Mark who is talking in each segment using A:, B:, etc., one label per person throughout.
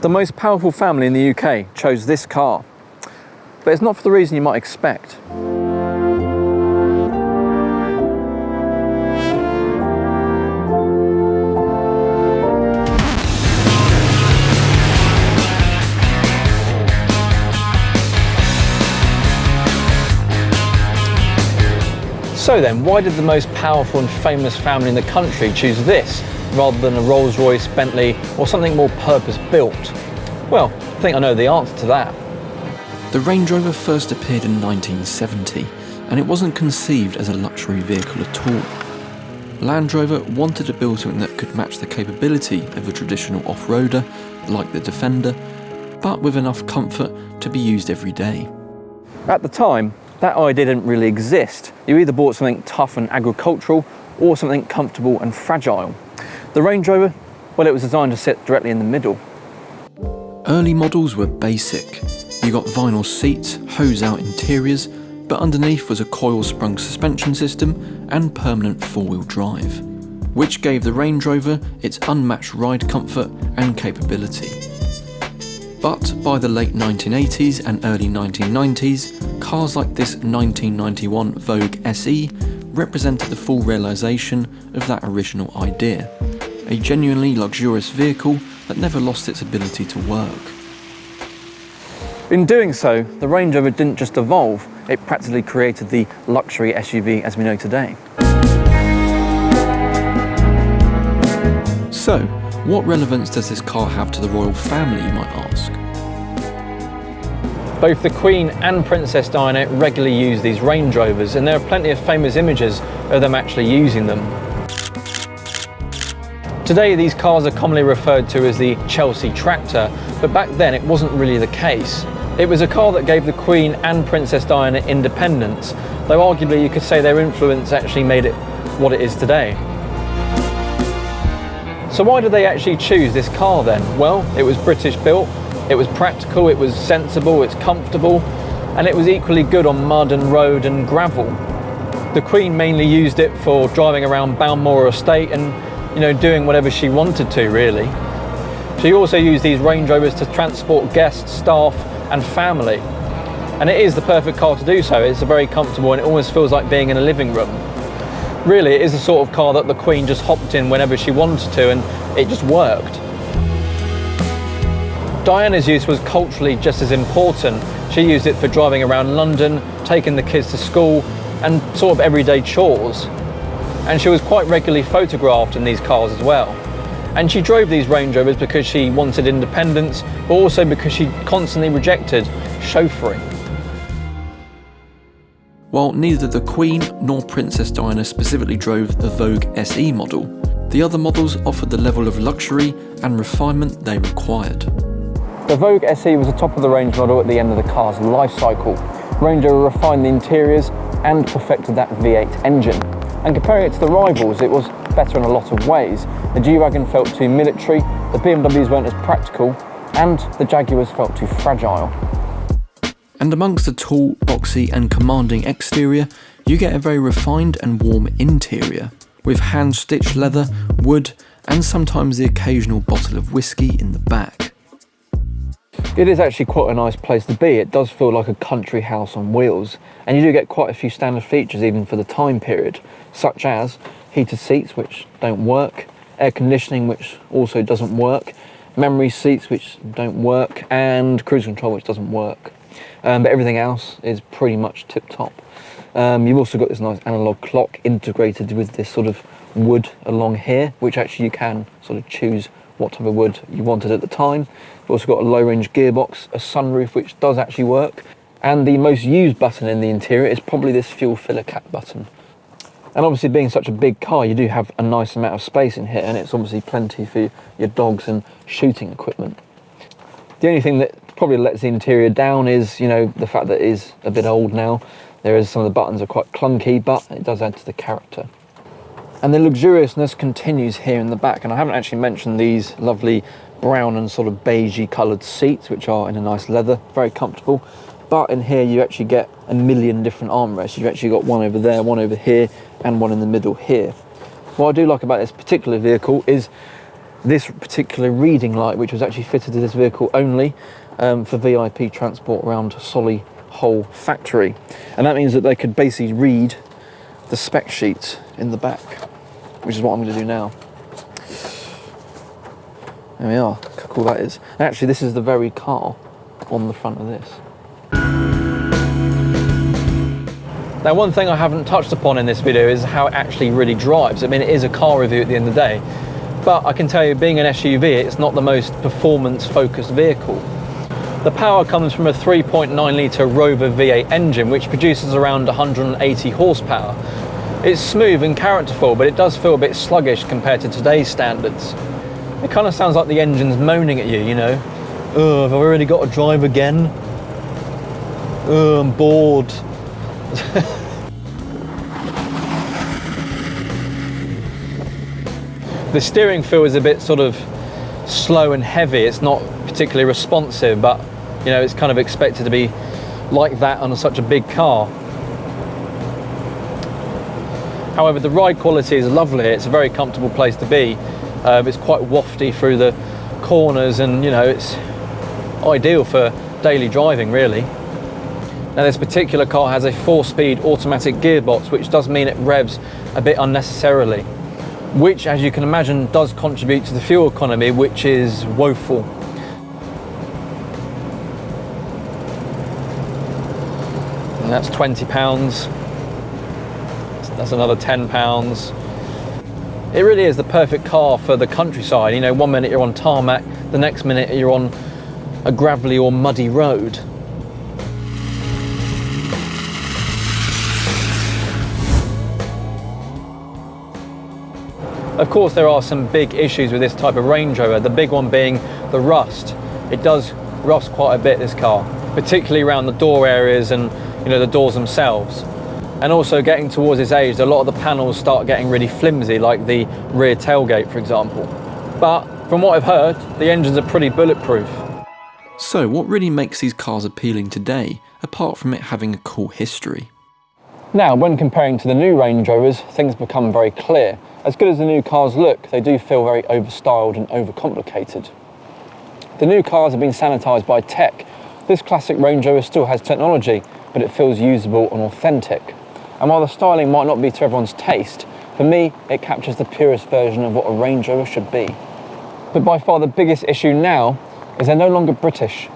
A: The most powerful family in the UK chose this car, but it's not for the reason you might expect. So then, why did the most powerful and famous family in the country choose this rather than a Rolls-Royce, Bentley, or something more purpose-built? Well, I think I know the answer to that.
B: The Range Rover first appeared in 1970, and it wasn't conceived as a luxury vehicle at all. Land Rover wanted to build something that could match the capability of a traditional off-roader, like the Defender, but with enough comfort to be used every day.
A: At the time, that idea didn't really exist. You either bought something tough and agricultural, or something comfortable and fragile. The Range Rover, well, it was designed to sit directly in the middle.
B: Early models were basic. You got vinyl seats, hose-out interiors, but underneath was a coil-sprung suspension system and permanent four-wheel drive, which gave the Range Rover its unmatched ride comfort and capability. But by the late 1980s and early 1990s, cars like this 1991 Vogue SE represented the full realisation of that original idea, a genuinely luxurious vehicle that never lost its ability to work.
A: In doing so, the Range Rover didn't just evolve, it practically created the luxury SUV as we know today.
B: So, what relevance does this car have to the royal family, you might ask?
A: Both the Queen and Princess Diana regularly use these Range Rovers, and there are plenty of famous images of them actually using them. Today these cars are commonly referred to as the Chelsea Tractor, but back then it wasn't really the case. It was a car that gave the Queen and Princess Diana independence, though arguably you could say their influence actually made it what it is today. So why did they actually choose this car then? Well, it was British built, it was practical, it was sensible, it's comfortable, and it was equally good on mud and road and gravel. The Queen mainly used it for driving around Balmoral Estate and, doing whatever she wanted to, really. She also used these Range Rovers to transport guests, staff, and family. And it is the perfect car to do so. It's very comfortable and it almost feels like being in a living room. Really, it is the sort of car that the Queen just hopped in whenever she wanted to, and it just worked. Diana's use was culturally just as important. She used it for driving around London, taking the kids to school, and sort of everyday chores. And she was quite regularly photographed in these cars as well. And she drove these Range Rovers because she wanted independence, but also because she constantly rejected chauffeuring.
B: While neither the Queen nor Princess Diana specifically drove the Vogue SE model, the other models offered the level of luxury and refinement they required.
A: The Vogue SE was the top of the range model at the end of the car's life cycle. Range Rover refined the interiors and perfected that V8 engine. And comparing it to the rivals, it was better in a lot of ways. The G-Wagon felt too military, the BMWs weren't as practical, and the Jaguars felt too fragile.
B: And amongst the tall, boxy and commanding exterior, you get a very refined and warm interior, with hand-stitched leather, wood, and sometimes the occasional bottle of whiskey in the back.
A: It is actually quite a nice place to be. It does feel like a country house on wheels, and you do get quite a few standard features even for the time period, such as heated seats which don't work, air conditioning which also doesn't work, memory seats which don't work, and cruise control which doesn't work. But everything else is pretty much tip-top. You've also got this nice analog clock integrated with this sort of wood along here, which actually you can sort of choose what type of wood you wanted at the time. You've also got a low-range gearbox, a sunroof which does actually work, and the most used button in the interior is probably this fuel filler cap button. And obviously being such a big car, you do have a nice amount of space in here, and it's obviously plenty for your dogs and shooting equipment. The only thing that probably lets the interior down is, the fact that it is a bit old now. Some of the buttons are quite clunky, but it does add to the character. And the luxuriousness continues here in the back, and I haven't actually mentioned these lovely brown and sort of beigey coloured seats, which are in a nice leather, very comfortable. But in here you actually get a million different armrests. You've actually got one over there, one over here, and one in the middle here. What I do like about this particular vehicle is this particular reading light, which was actually fitted to this vehicle only for VIP transport around Solihull factory. And that means that they could basically read the spec sheet in the back, which is what I'm going to do now. There we are, look how cool that is. And actually, this is the very car on the front of this. Now, one thing I haven't touched upon in this video is how it actually really drives. I mean, it is a car review at the end of the day, but I can tell you, being an SUV, it's not the most performance-focused vehicle. The power comes from a 3.9 litre Rover V8 engine, which produces around 180 horsepower. It's smooth and characterful, but it does feel a bit sluggish compared to today's standards. It kind of sounds like the engine's moaning at you, you know. Oh, have I already got to drive again? Oh, I'm bored. The steering feel is a bit sort of slow and heavy. It's not particularly responsive, but you know, it's kind of expected to be like that on such a big car. However, the ride quality is lovely. It's a very comfortable place to be. It's quite wafty through the corners, and you know, it's ideal for daily driving, really. Now, this particular car has a 4-speed automatic gearbox, which does mean it revs a bit unnecessarily, which, as you can imagine, does contribute to the fuel economy, which is woeful. And that's £20. That's another £10. It really is the perfect car for the countryside. You know, one minute you're on tarmac, the next minute you're on a gravelly or muddy road. Of course, there are some big issues with this type of Range Rover, the big one being the rust. It does rust quite a bit, this car, particularly around the door areas and, you know, the doors themselves. And also, getting towards this age, a lot of the panels start getting really flimsy, like the rear tailgate, for example. But from what I've heard, the engines are pretty bulletproof.
B: So what really makes these cars appealing today, apart from it having a cool history?
A: Now, when comparing to the new Range Rovers, things become very clear. As good as the new cars look, they do feel very overstyled and overcomplicated. The new cars have been sanitised by tech. This classic Range Rover still has technology, but it feels usable and authentic. And while the styling might not be to everyone's taste, for me, it captures the purest version of what a Range Rover should be. But by far the biggest issue now is they're no longer British.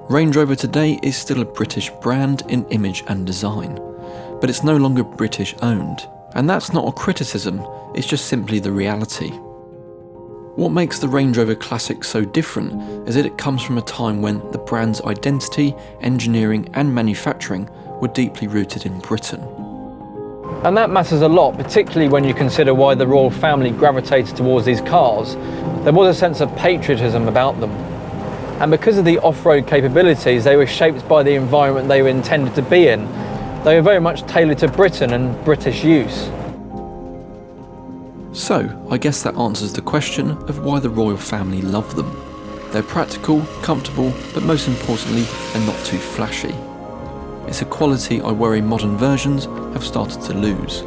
B: Range Rover today is still a British brand in image and design, but it's no longer British owned. And that's not a criticism, it's just simply the reality. What makes the Range Rover Classic so different is that it comes from a time when the brand's identity, engineering and manufacturing were deeply rooted in Britain.
A: And that matters a lot, particularly when you consider why the royal family gravitated towards these cars. There was a sense of patriotism about them. And because of the off-road capabilities, they were shaped by the environment they were intended to be in. They were very much tailored to Britain and British use.
B: So, I guess that answers the question of why the royal family love them. They're practical, comfortable, but most importantly, they're not too flashy. It's a quality I worry modern versions have started to lose.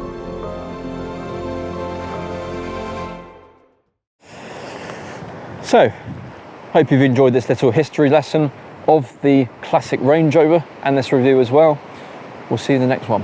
A: So, hope you've enjoyed this little history lesson of the classic Range Rover and this review as well. We'll see you in the next one.